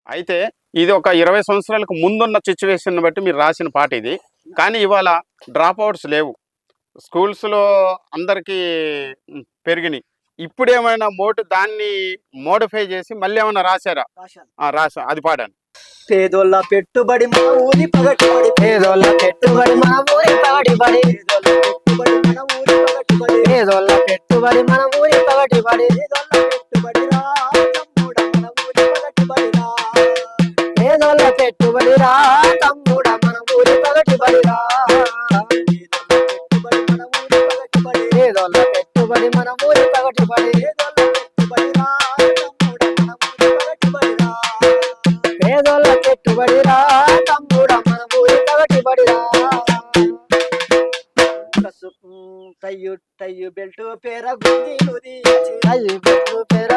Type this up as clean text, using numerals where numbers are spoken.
అయితే ఇది ఒక 20 సంవత్సరాలకు ముందున్న సిచ్యువేషన్ బట్టి మీరు రాసిన పాట ఇది. కానీ ఇవాళ డ్రాప్ అవుట్స్ లేవు. స్కూల్స్‌లో అందరికీ పెరిగినియి. ఇప్పుడేమైనా దాన్ని మోడిఫై చేసి మళ్ళీ ఏమైనా రాశారా? రాసా. అది పాడండి. పేదోళ్ళ పెట్టుబడి మన ఊరి పగటిబడి, పేదోళ్ళ పెట్టుబడి మన ఊరి పగటిబడి, పేదోళ్ళ పెట్టుబడి మన ఊరి పగటిబడి, పేదోళ్ళ పెట్టుబడి రా తమ్ముడ మన ఊరి పగటిబడి రా, పేదోళ్ళ పెట్టుబడి మన ఊరి పగటిబడి, పేదోళ్ళ పెట్టుబడి రా తమ్ముడ మన ఊరి పగటిబడి రా. తయ్యు తయ్యు బెల్ట్ పేర గుంజి నుది తయ్యు బెల్టు పేర